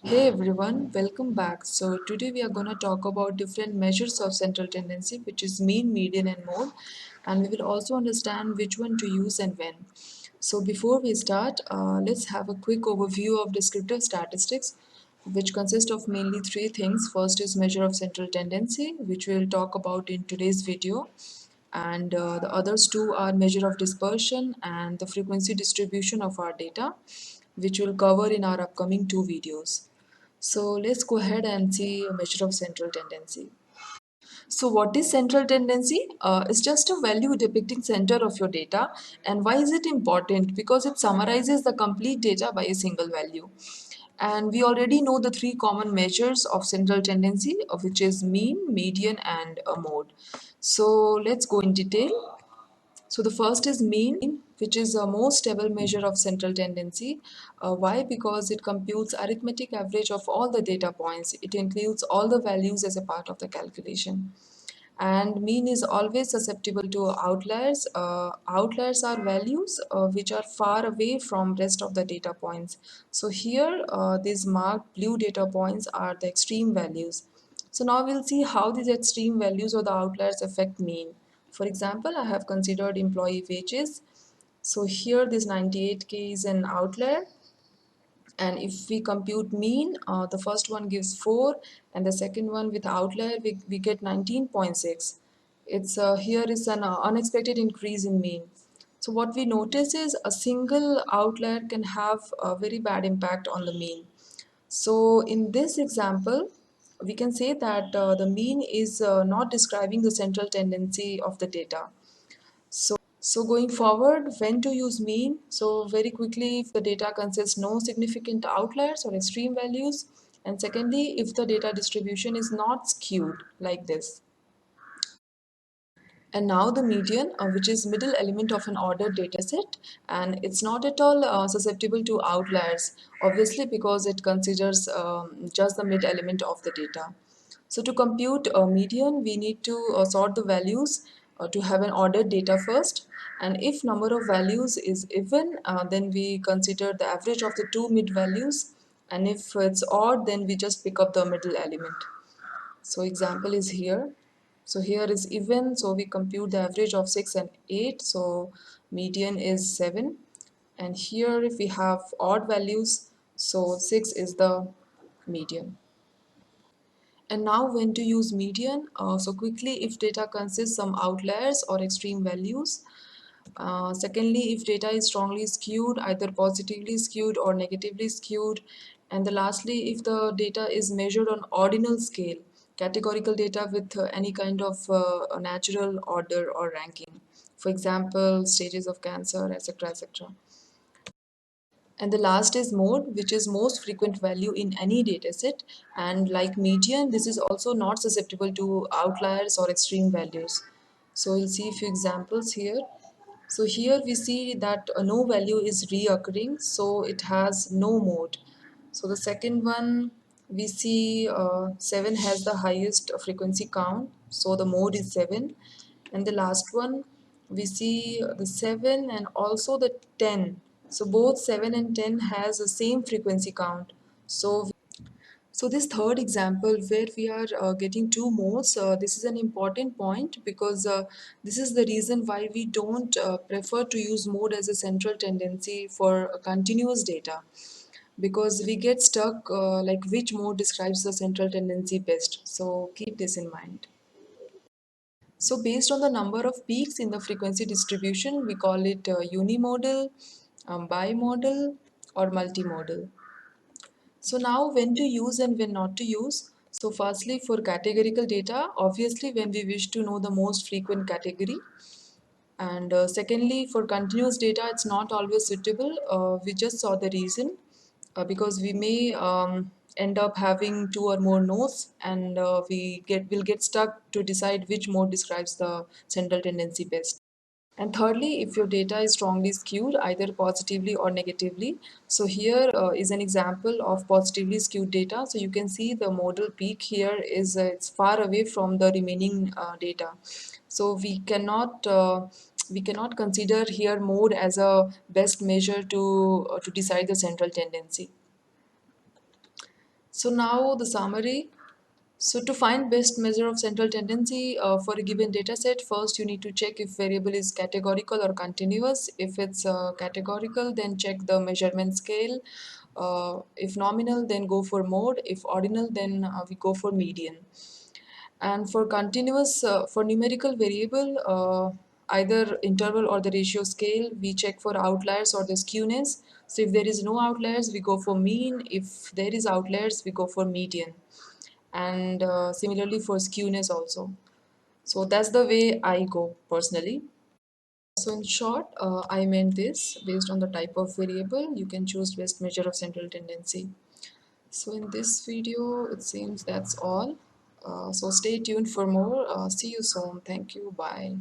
Hey everyone, welcome back. So today we are going to talk about different measures of central tendency, which is mean, median and mode, and we will also understand which one to use and when. So before we start, let's have a quick overview of descriptive statistics, which consist of mainly three things. First is measure of central tendency, which we'll talk about in today's video, and the others two are measure of dispersion and the frequency distribution of our data, which we'll cover in our upcoming two videos. So let's go ahead and see a measure of central tendency. So what is central tendency? It's just a value depicting center of your data. And why is it important? Because it summarizes the complete data by a single value. And we already know the three common measures of central tendency, which is mean, median, and a mode. So let's go in detail. So the first is mean, which is a most stable measure of central tendency. Why? Because it computes arithmetic average of all the data points. It includes all the values as a part of the calculation. And mean is always susceptible to outliers. Outliers are values which are far away from rest of the data points. So here these marked blue data points are the extreme values. So now we'll see how these extreme values or the outliers affect mean. For example, I have considered employee wages. So here this 98K is an outlier, and if we compute mean, the first one gives 4 and the second one with outlier we get 19.6. It's here is an unexpected increase in mean. So what we notice is a single outlier can have a very bad impact on the mean. So in this example, we can say that the mean is not describing the central tendency of the data. So going forward, when to use mean? So very quickly, if the data consists no significant outliers or extreme values, and secondly, if the data distribution is not skewed like this. And now the median, which is middle element of an ordered data set, and it's not at all susceptible to outliers, obviously because it considers just the mid element of the data. So to compute a median, we need to sort the values to have an ordered data first. And if number of values is even, then we consider the average of the two mid values. And if it's odd, then we just pick up the middle element. So example is here. So here is even, so we compute the average of 6 and 8. So median is 7. And here if we have odd values, so 6 is the median. And now when to use median? So quickly, if data consists some outliers or extreme values. Secondly, if data is strongly skewed, either positively skewed or negatively skewed. And the lastly, if the data is measured on ordinal scale, categorical data with any kind of natural order or ranking. For example, stages of cancer, etc., etc. And the last is mode, which is most frequent value in any dataset. And like median, this is also not susceptible to outliers or extreme values. So we'll see a few examples here. So here we see that no value is reoccurring, so it has no mode. So the second one, we see 7 has the highest frequency count, so the mode is 7. And the last one, we see the 7 and also the 10. So both 7 and 10 has the same frequency count. So this third example where we are getting two modes, this is an important point because this is the reason why we don't prefer to use mode as a central tendency for continuous data, because we get stuck like which mode describes the central tendency best. So keep this in mind. So based on the number of peaks in the frequency distribution, we call it unimodal, bimodal, or multimodal. So now when to use and when not to use. So firstly, for categorical data, obviously when we wish to know the most frequent category. And secondly, for continuous data, it's not always suitable. We just saw the reason because we may end up having two or more nodes, and will get stuck to decide which mode describes the central tendency best. And thirdly, if your data is strongly skewed, either positively or negatively. So here is an example of positively skewed data. So you can see the modal peak here is it's far away from the remaining data. So we cannot consider here mode as a best measure to decide the central tendency. So now the summary. So to find best measure of central tendency for a given data set, first you need to check if variable is categorical or continuous. If it's categorical, then check the measurement scale. If nominal, then go for mode. If ordinal, then we go for median. And for continuous, for numerical variable, either interval or the ratio scale, we check for outliers or the skewness. So if there is no outliers, we go for mean. If there is outliers, we go for median. And similarly for skewness also. So that's the way I go personally. So in short, I meant this based on the type of variable, you can choose best measure of central tendency. So in this video, it seems that's all. So stay tuned for more. See you soon. Thank you. Bye.